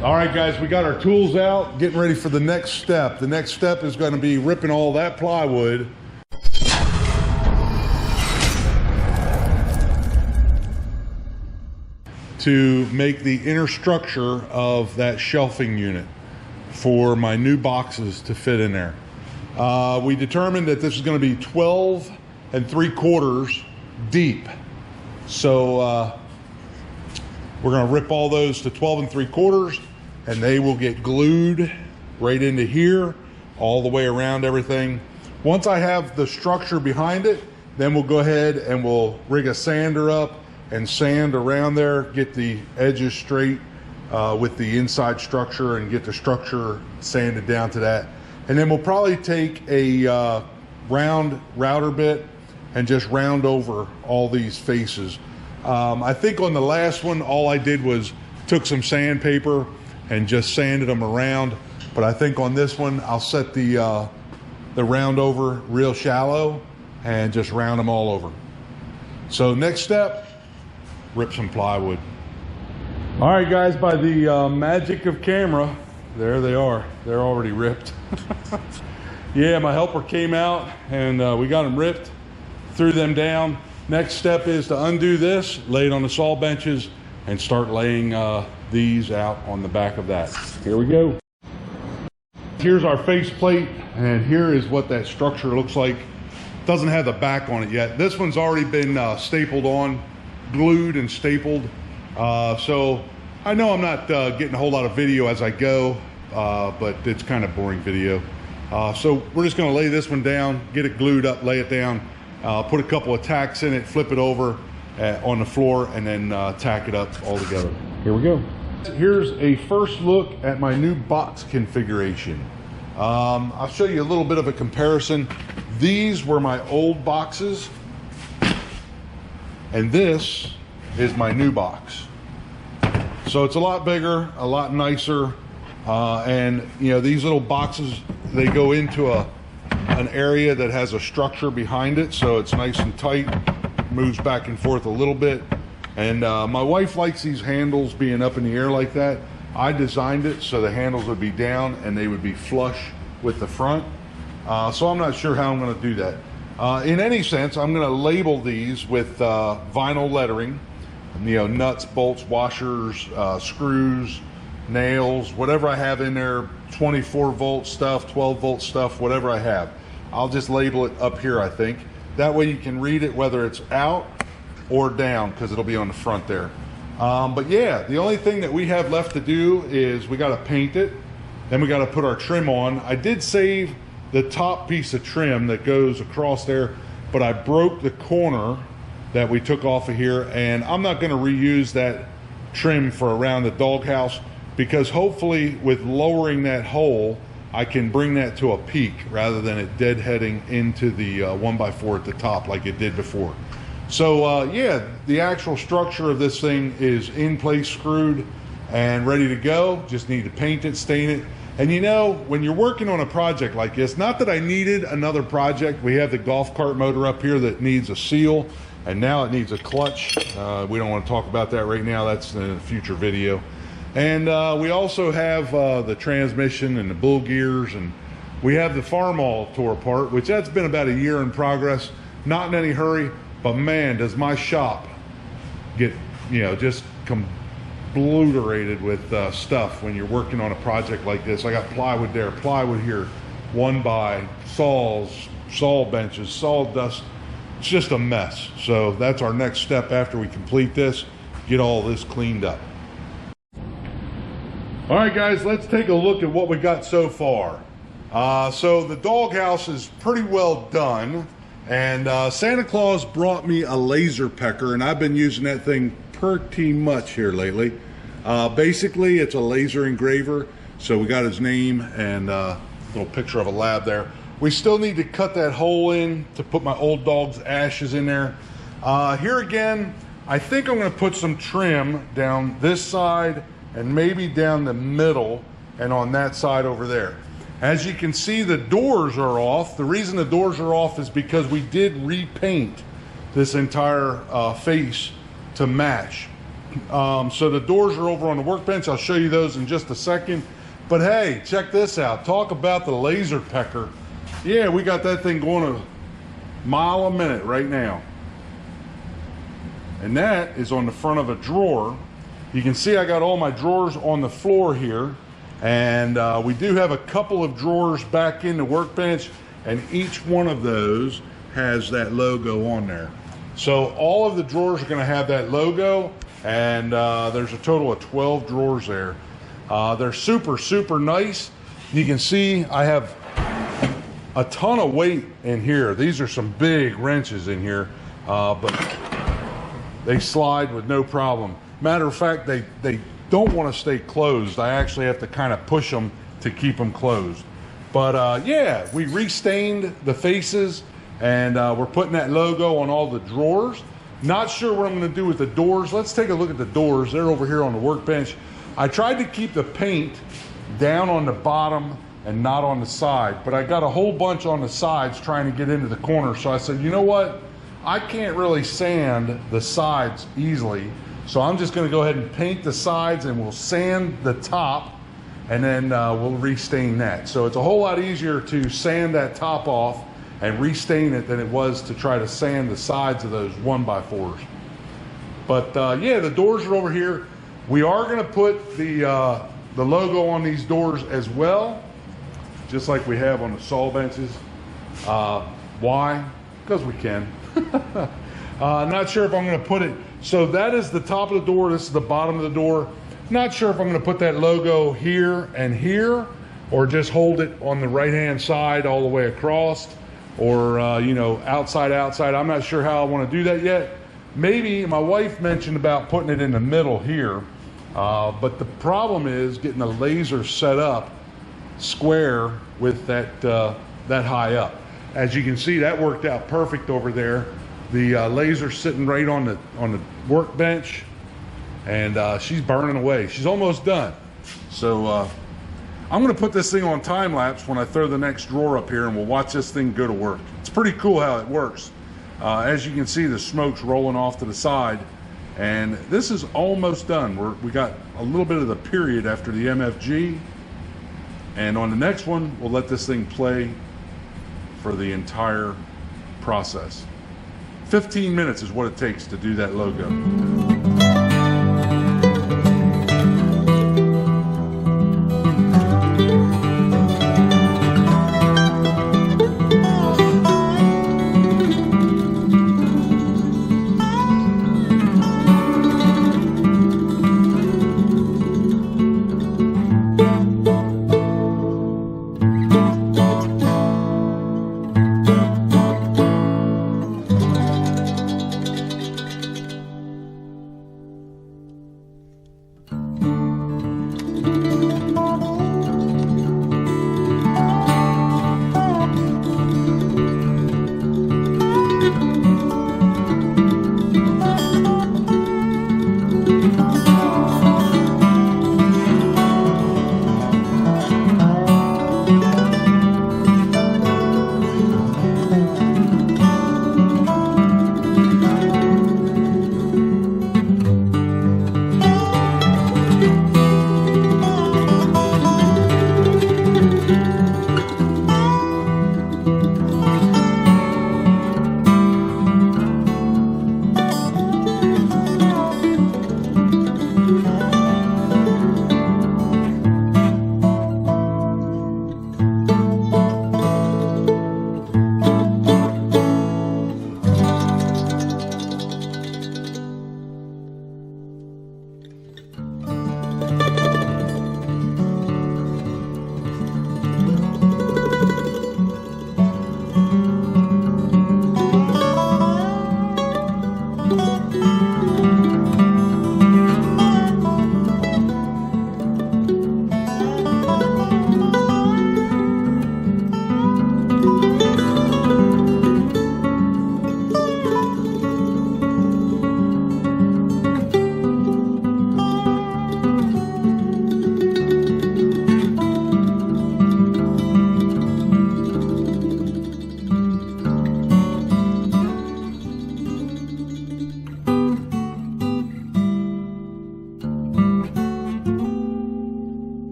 All right, guys, we got our tools out, getting ready for the next step. The next step is going to be ripping all that plywood to make the inner structure of that shelving unit for my new boxes to fit in there. We determined that this is going to be 12 3/4 deep. So we're going to rip all those to 12 3/4, and they will get glued right into here, all the way around everything. Once I have the structure behind it, then we'll go ahead and we'll rig a sander up and sand around there, get the edges straight with the inside structure and get the structure sanded down to that. And then we'll probably take a round router bit and just round over all these faces. I think on the last one, all I did was took some sandpaper and just sanded them around. But I think on this one, I'll set the round over real shallow and just round them all over. So next step, rip some plywood. All right, guys, by the magic of camera, there they are. They're already ripped. Yeah, my helper came out and we got them ripped, threw them down. Next step is to undo this, lay it on the saw benches, and start laying these out on the back of that. Here we go. Here's our face plate, and here is what that structure looks like. Doesn't have the back on it yet. This one's already been stapled on, glued and stapled. So I know I'm not getting a whole lot of video as I go, but it's kind of boring video. So we're just gonna lay this one down, get it glued up, lay it down, put a couple of tacks in it, flip it over on the floor, and then tack it up all together. Here we go. Here's a first look at my new box configuration. I'll show you a little bit of a comparison. These were my old boxes, and this is my new box. So it's a lot bigger, a lot nicer, and you know, these little boxes, they go into an area that has a structure behind it, so it's nice and tight, moves back and forth a little bit. And my wife likes these handles being up in the air like that. I designed it so the handles would be down and they would be flush with the front. So I'm not sure how I'm going to do that. In any sense, I'm going to label these with vinyl lettering, you know, nuts, bolts, washers, screws, nails, whatever I have in there, 24 volt stuff, 12 volt stuff, whatever I have. I'll just label it up here, I think. That way you can read it whether it's out or down, because it'll be on the front there. But yeah, the only thing that we have left to do is we got to paint it, then we got to put our trim on. I did save the top piece of trim that goes across there, but I broke the corner that we took off of here, and I'm not going to reuse that trim for around the doghouse, because hopefully with lowering that hole, I can bring that to a peak rather than it deadheading into the 1x4 at the top like it did before. So yeah, the actual structure of this thing is in place, screwed and ready to go. Just need to paint it, stain it. And you know, when you're working on a project like this, not that I needed another project. We have the golf cart motor up here that needs a seal, and now it needs a clutch. We don't want to talk about that right now. That's in a future video. And we also have the transmission and the bull gears, and we have the farm all tore apart, which that's been about a year in progress. Not in any hurry, but man, does my shop get, you know, just obliterated with stuff when you're working on a project like this. I got plywood there, plywood here, 1x, saws, saw benches, sawdust. It's just a mess. So that's our next step after we complete this, get all this cleaned up. All right, guys, let's take a look at what we got so far. So the doghouse is pretty well done, and Santa Claus brought me a laser pecker, and I've been using that thing pretty much here lately. Basically, it's a laser engraver, so we got his name and a little picture of a lab there. We still need to cut that hole in to put my old dog's ashes in there. Here again, I think I'm going to put some trim down this side and maybe down the middle and on that side over there. As you can see, the doors are off. The reason the doors are off is because we did repaint this entire face to match. So the doors are over on the workbench. I'll show you those in just a second. But hey, check this out. Talk about the laser pecker. Yeah, we got that thing going a mile a minute right now. And that is on the front of a drawer. You can see I got all my drawers on the floor here. And we do have a couple of drawers back in the workbench, and each one of those has that logo on there. So all of the drawers are going to have that logo, and there's a total of 12 drawers there. They're super nice. You can see I have a ton of weight in here. These are some big wrenches in here, but they slide with no problem. Matter of fact, they don't want to stay closed. I actually have to kind of push them to keep them closed. But yeah, we restained the faces, and we're putting that logo on all the drawers. Not sure what I'm going to do with the doors. Let's take a look at the doors. They're over here on the workbench. I tried to keep the paint down on the bottom and not on the side, but I got a whole bunch on the sides trying to get into the corner. So I said, you know what? I can't really sand the sides easily. So I'm just going to go ahead and paint the sides, and we'll sand the top, and then we'll restain that. So it's a whole lot easier to sand that top off and restain it than it was to try to sand the sides of those 1x4s. But yeah, the doors are over here. We are going to put the logo on these doors as well, just like we have on the saw benches. Why? Because we can. Not sure if I'm going to put it. So that is the top of the door. This is the bottom of the door. Not sure if I'm going to put that logo here and here, or just hold it on the right hand side all the way across, or you know, outside. I'm not sure how I want to do that yet. Maybe my wife mentioned about putting it in the middle here, but the problem is getting the laser set up square with that that high up. As you can see, that worked out perfect over there. The laser's sitting right on the workbench, and she's burning away. She's almost done. So I'm going to put this thing on time lapse when I throw the next drawer up here, and we'll watch this thing go to work. It's pretty cool how it works. As you can see, the smoke's rolling off to the side, and this is almost done. We got a little bit of the period after the MFG, and on the next one, we'll let this thing play for the entire process. 15 minutes is what it takes to do that logo.